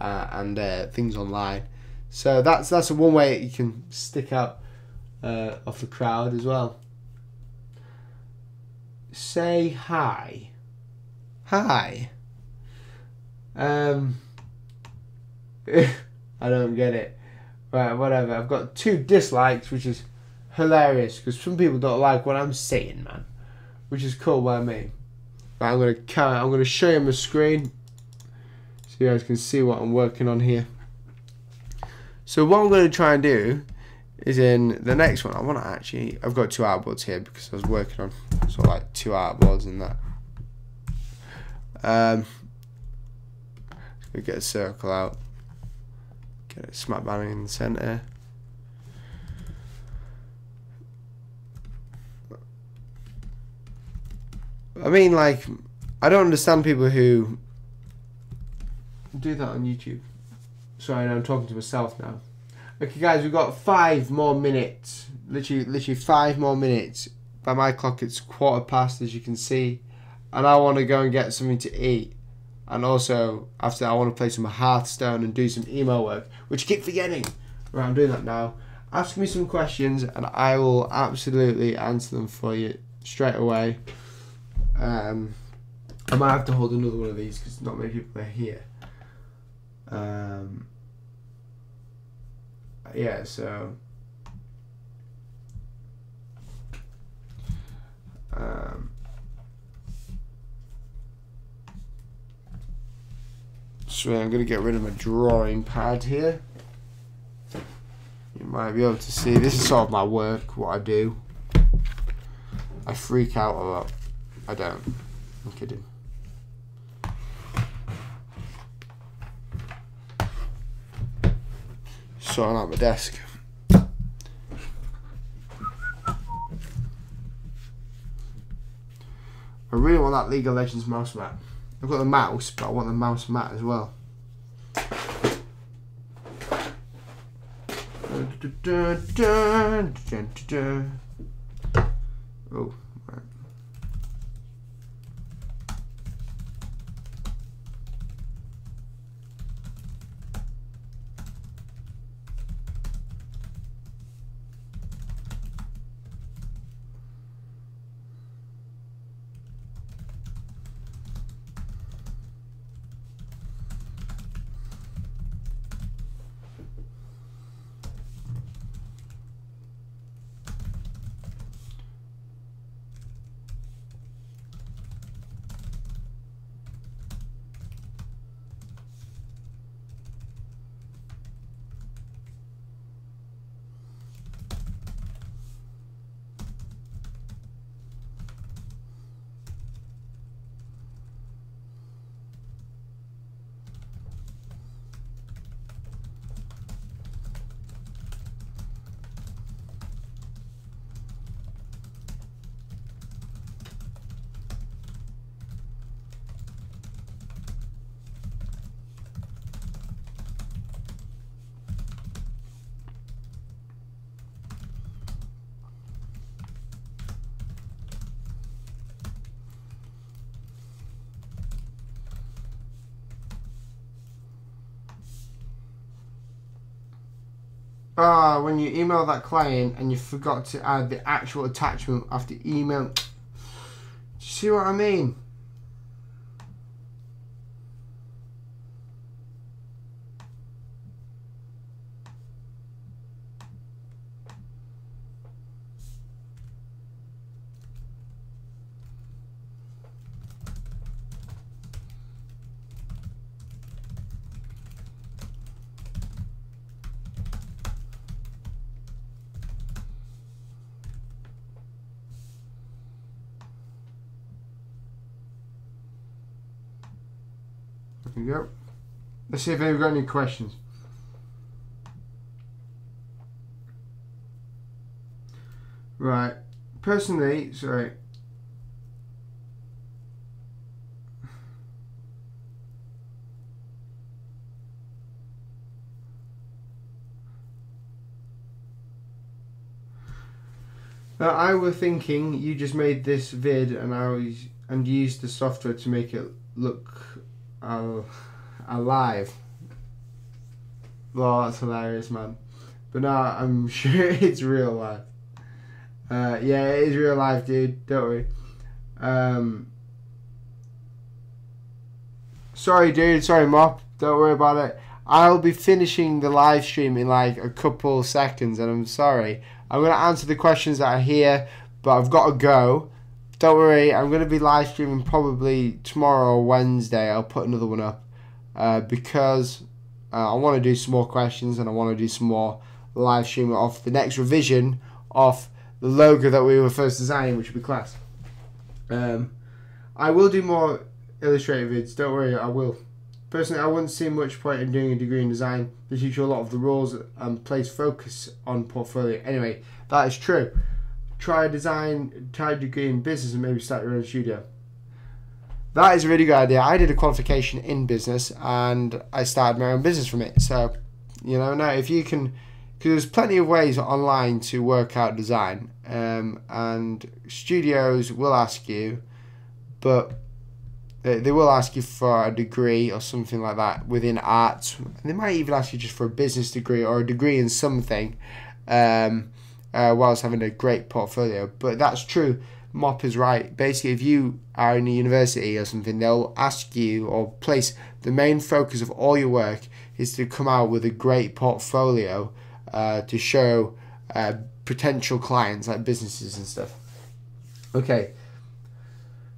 and things online. So that's one way you can stick out of the crowd as well. Say hi. Hi. I don't get it. Right, whatever. I've got 2 dislikes, which is hilarious because some people don't like what I'm saying, man. Which is cool by me. Right, I'm gonna show you my screen so you guys can see what I'm working on here. So what I'm gonna try and do is in the next one. I've got 2 artboards here because I was working on sort of like 2 artboards and that. We get a circle out, get it smack bang in the centre. I mean, like, I don't understand people who do that on YouTube. Sorry, I'm talking to myself now. Okay, guys, we've got 5 more minutes. Literally 5 more minutes. By my clock, it's 1:15, as you can see. And I want to go and get something to eat. And also, after that, I want to play some Hearthstone and do some email work, which I keep forgetting. Right, I'm doing that now. Ask me some questions, and I will absolutely answer them for you straight away. I might have to hold another one of these because not many people are here. Yeah, so I'm going to get rid of my drawing pad here. You might be able to see, this is sort of my work, what I do. I freak out a lot. I don't. I'm kidding. Sorting out my desk. I really want that League of Legends mouse mat. I've got the mouse, but I want the mouse mat as well. Oh, right. When you email that client and you forgot to add the actual attachment after email. Do you see what I mean? There we go. Let's see if anyone got any questions. Right. Personally, sorry. Now, I was thinking you just made this vid and used the software to make it look alive. Well, that's hilarious, man. But no, I'm sure it's real life. Yeah, it is real life, dude. Don't worry. Sorry, dude. Sorry, Mop. Don't worry about it. I'll be finishing the live stream in like a couple seconds, and I'm sorry. I'm going to answer the questions that are here, but I've got to go. Don't worry, I'm going to be live streaming probably tomorrow or Wednesday. I'll put another one up because I want to do some more questions and I want to do some more live streaming of the next revision of the logo that we were first designing, which would be class. I will do more Illustrator vids, don't worry, I will. Personally, I wouldn't see much point in doing a degree in design. They teach you a lot of the rules and place focus on portfolio. Anyway, that is true. Try a degree in business and maybe start your own studio. That is a really good idea. I did a qualification in business and I started my own business from it. So, you know, now if you can, because there's plenty of ways online to work out design, and studios will ask you, but they will ask you for a degree or something like that within arts. And they might even ask you just for a business degree or a degree in something, whilst having a great portfolio. But that's true. Mop is right. Basically, if you are in a university or something, they'll ask you or place the main focus of all your work is to come out with a great portfolio to show potential clients like businesses and stuff. Okay.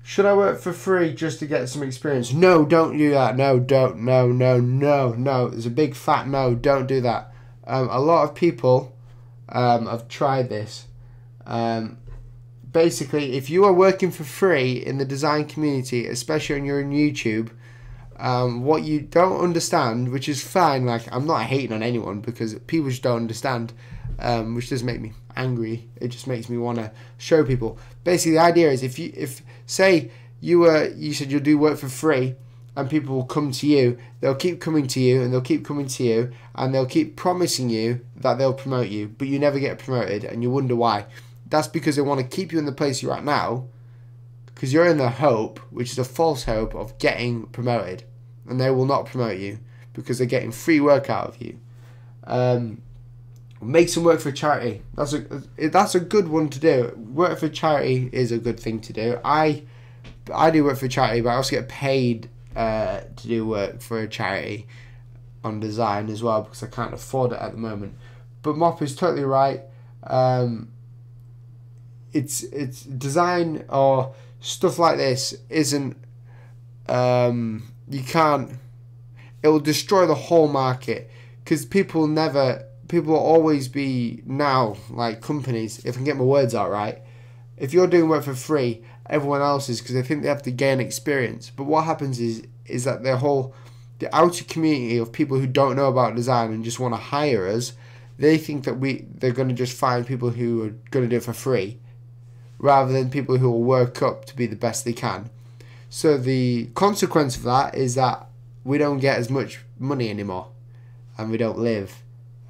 Should I work for free just to get some experience? No, don't do that. No, don't. No, no, no, no. There's a big fat no. Don't do that. A lot of people have tried this. Basically, if you are working for free in the design community, especially when you're on YouTube, what you don't understand, which is fine, like I'm not hating on anyone because people just don't understand, which does make me angry. It just makes me want to show people. Basically, the idea is if say you said you'll do work for free and people will come to you, they'll keep coming to you and they'll keep coming to you and they'll keep promising you that they'll promote you, but you never get promoted and you wonder why. That's because they want to keep you in the place you're at now because you're in the hope, which is a false hope, of getting promoted, and they will not promote you because they're getting free work out of you. Make some work for charity. That's a good one to do. Work for charity is a good thing to do. I do work for charity, but I also get paid to do work for a charity on design as well because I can't afford it at the moment. But Mop is totally right. It's design or stuff like this isn't. You can't. It will destroy the whole market because people will always be now like companies. If I can get my words out right, if you're doing work for free, everyone else is because they think they have to gain experience. But what happens is that the outer community of people who don't know about design and just want to hire us, they think that they're going to just find people who are going to do it for free, rather than people who will work up to be the best they can. So the consequence of that is that we don't get as much money anymore, and we don't live.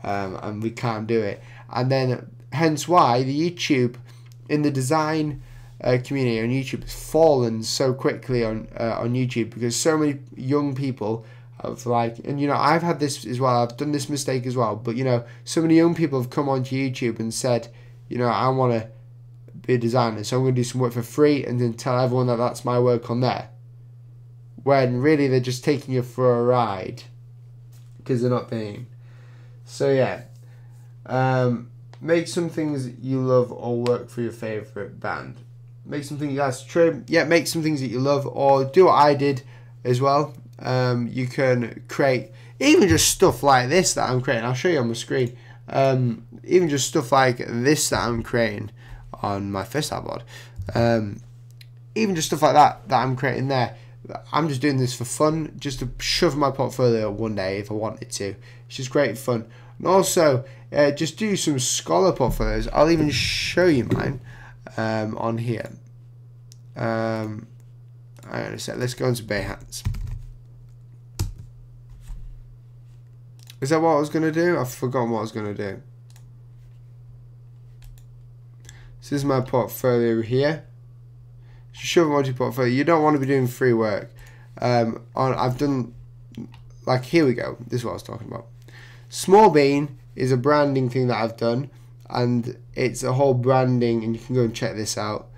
And we can't do it, and then hence why the YouTube in the design community on YouTube has fallen so quickly on YouTube because so many young people of like, and you know, I've had this as well, I've done this mistake as well, but you know, so many young people have come onto YouTube and said, you know, I want to be a designer, so I'm going to do some work for free and then tell everyone that that's my work on there, when really they're just taking you for a ride because they're not paying. So yeah, make some things you love or work for your favourite band. Make something that's true. Yeah, make some things that you love, or do what I did as well. You can create even just stuff like this that I'm creating. I'll show you on my screen. Even just stuff like this that I'm creating on my freestyle board. Even just stuff like that I'm creating there. I'm just doing this for fun, just to shove my portfolio one day if I wanted to. It's just great fun. And also, just do some scholar portfolios. I'll even show you mine on here. Hang on a sec. Let's go into Behance. Is that what I was going to do? I've forgotten what I was going to do. This is my portfolio here. Shove multi-portfolio. You don't want to be doing free work. I've done, like, here we go. This is what I was talking about. Small Bean is a branding thing that I've done, and it's a whole branding, and you can go and check this out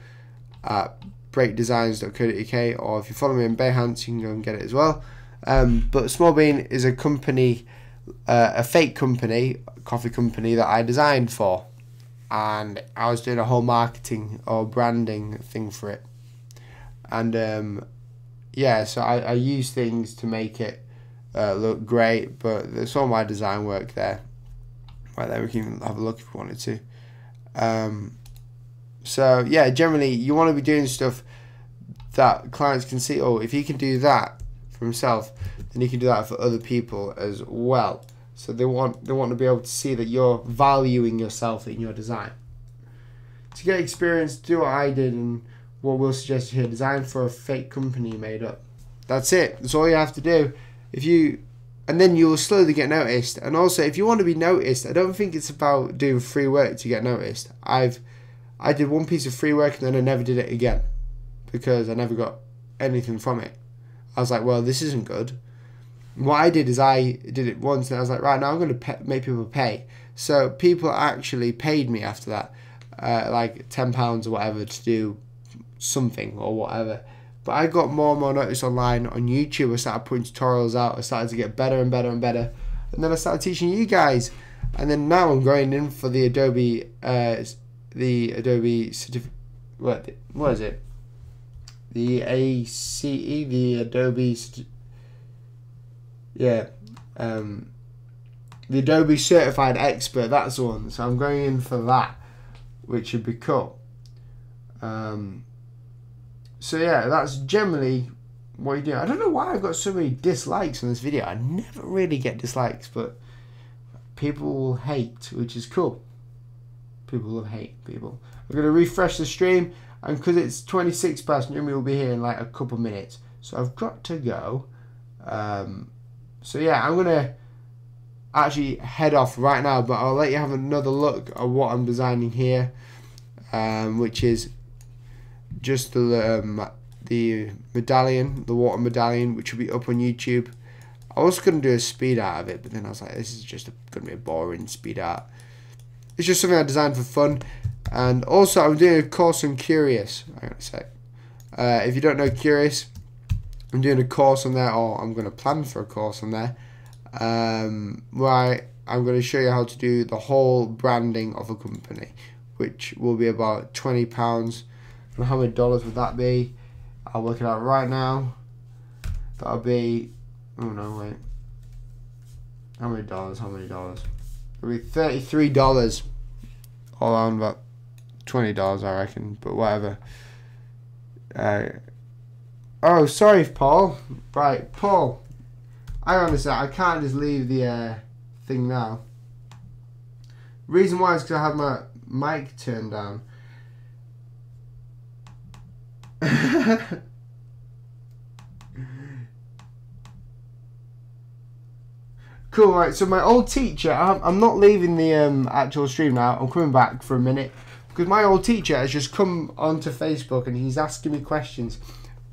at breakdesigns.co.uk, or if you follow me on Behance, you can go and get it as well. But Small Bean is a company, a fake company, coffee company that I designed for, and I was doing a whole marketing or branding thing for it. And yeah, so I use things to make it look great, but there's all my design work there. Right there, we can even have a look if we wanted to. So yeah, generally you want to be doing stuff that clients can see. Oh, if he can do that for himself, then he can do that for other people as well. So they want to be able to see that you're valuing yourself in your design. To get experience, do what I did and what we'll suggest here: design for a fake company you made up. That's it. That's all you have to do. And then you will slowly get noticed. And also, if you want to be noticed, I don't think it's about doing free work to get noticed. I did one piece of free work and then I never did it again because I never got anything from it. I was like, well, this isn't good. What I did is I did it once and I was like, right, now I'm going to make people pay. So people actually paid me after that, like £10 or whatever to do something or whatever. But I got more and more notice online on YouTube. I started putting tutorials out. I started to get better and better and better. And then I started teaching you guys. And then now I'm going in for the Adobe certificate. What is it? The ACE, the Adobe. Yeah, the Adobe Certified Expert. That's the one. So I'm going in for that, which would be cool. So yeah, that's generally what you do. I don't know why I've got so many dislikes on this video. I never really get dislikes, but people will hate, which is cool. People will hate people. We're going to refresh the stream, and because it's 26 past, Yumi will be here in like a couple minutes. So I've got to go. So yeah, I'm going to actually head off right now, but I'll let you have another look at what I'm designing here, which is just the medallion, the water medallion, which will be up on YouTube. I was going to do a speed art of it, but then I was like, this is just going to be a boring speed art. It's just something I designed for fun. And also, I'm doing a course on Curious. Hang on a sec. If you don't know Curious, I'm doing a course on there, or I'm going to plan for a course on there, where I'm going to show you how to do the whole branding of a company, which will be about £20. And how many dollars would that be? I'll work it out right now. That'll be, oh no, wait. How many dollars? How many dollars? It'll be $33. All around about $20, I reckon, but whatever. Oh, sorry, Paul. Right, Paul. Hang on a sec. I can't just leave the thing now. Reason why is because I have my mic turned down. Cool, right, so my old teacher, I'm not leaving the actual stream now, I'm coming back for a minute, because my old teacher has just come onto Facebook and he's asking me questions.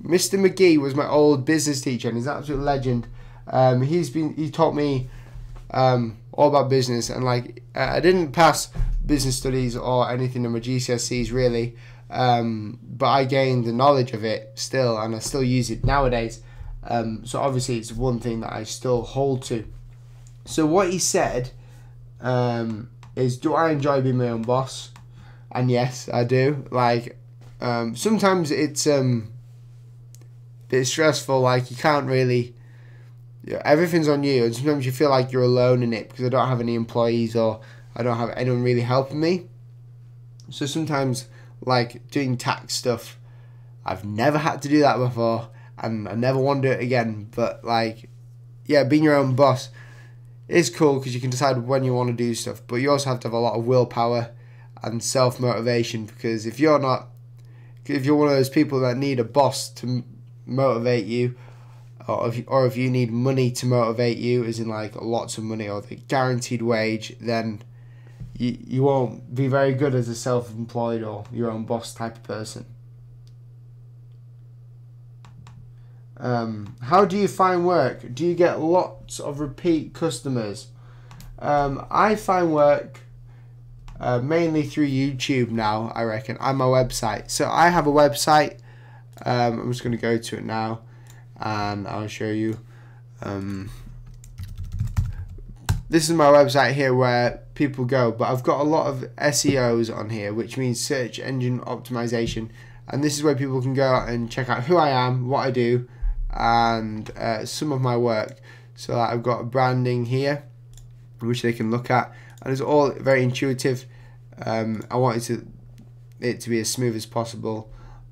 Mr. McGee was my old business teacher and he's an absolute legend, He taught me all about business, and like I didn't pass business studies or anything in my GCSEs really, but I gained the knowledge of it still, and I still use it nowadays. So obviously it's one thing that I still hold to. So what he said is, do I enjoy being my own boss? And yes, I do. Like sometimes it's a bit stressful, like you can't really, everything's on you, and sometimes you feel like you're alone in it because I don't have any employees or I don't have anyone really helping me. So sometimes, like doing tax stuff, I've never had to do that before, and I never want to do it again. But like, yeah, being your own boss is cool because you can decide when you want to do stuff, but you also have to have a lot of willpower and self-motivation, because if you're one of those people that need a boss to motivate you, or if you need money to motivate you, as in like lots of money or the guaranteed wage, then you won't be very good as a self-employed or your own boss type of person. How do you find work? Do you get lots of repeat customers? I find work mainly through YouTube now, I reckon, and my website. So I have a website. I'm just going to go to it now and I'll show you. This is my website here where people go, but I've got a lot of SEOs on here, which means search engine optimization, and this is where people can go and check out who I am, what I do, and some of my work. So I've got branding here which they can look at, and it's all very intuitive. I wanted it to be as smooth as possible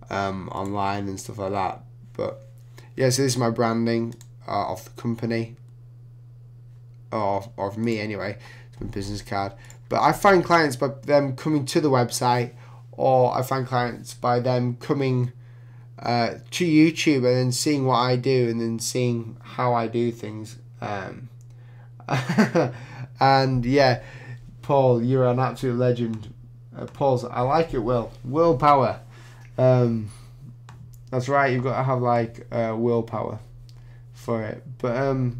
online and stuff like that. But yeah, so this is my branding of the company, or of me anyway. It's my business card. But I find clients by them coming to the website, or I find clients by them coming to YouTube and then seeing what I do and then seeing how I do things. And yeah, Paul, you're an absolute legend. Paul's, I like it, willpower. That's right, you've got to have like willpower for it. But no,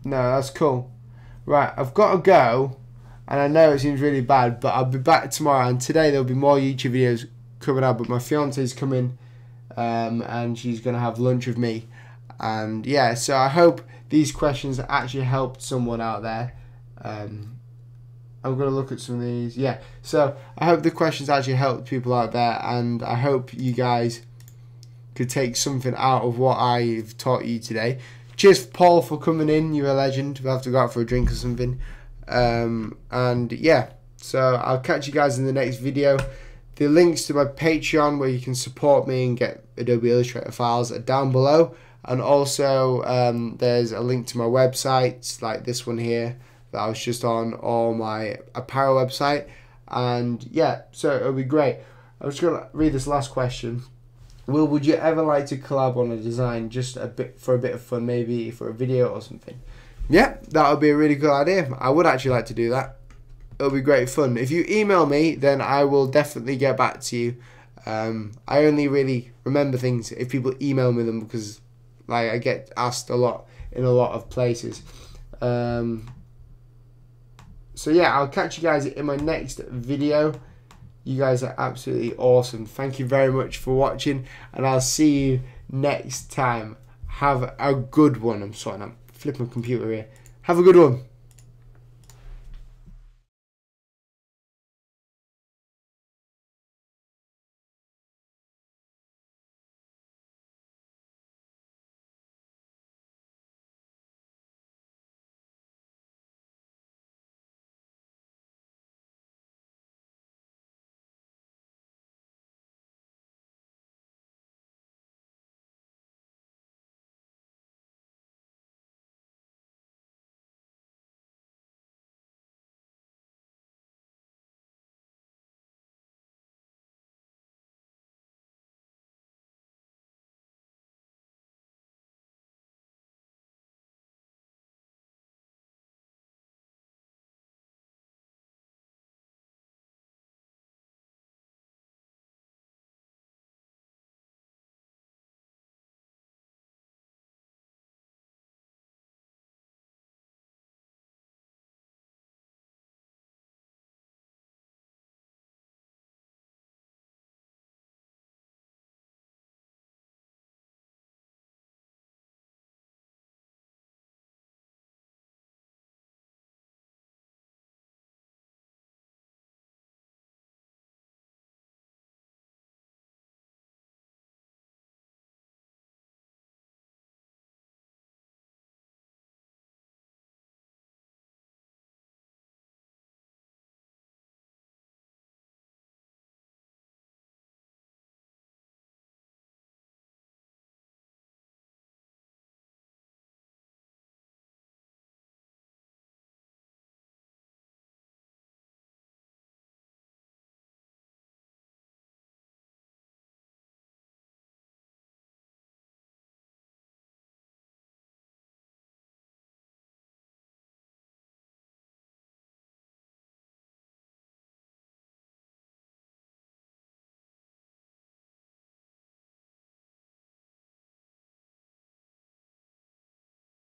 that's cool. Right, I've got to go, and I know it seems really bad, but I'll be back tomorrow, and today there'll be more YouTube videos coming out, but my fiance's coming, and she's going to have lunch with me. And yeah, so I hope these questions actually helped someone out there. I'm going to look at some of these. Yeah, so I hope the questions actually helped people out there, and I hope you guys could take something out of what I've taught you today. Cheers, Paul, for coming in. You're a legend. We'll have to go out for a drink or something. And yeah, so I'll catch you guys in the next video. The links to my Patreon, where you can support me and get Adobe Illustrator files, are down below. And also there's a link to my websites, like this one here that I was just on, or my apparel website. And yeah, so it'll be great. I'm just going to read this last question. Would you ever like to collab on a design, just for a bit of fun, maybe for a video or something? Yeah, that would be a really good idea. I would actually like to do that. It'll be great fun. If you email me, then I will definitely get back to you. I only really remember things if people email me them, because like I get asked a lot in a lot of places. So yeah, I'll catch you guys in my next video. You guys are absolutely awesome. Thank you very much for watching, and I'll see you next time. Have a good one. I'm sorting, I'm flipping my computer here. Have a good one.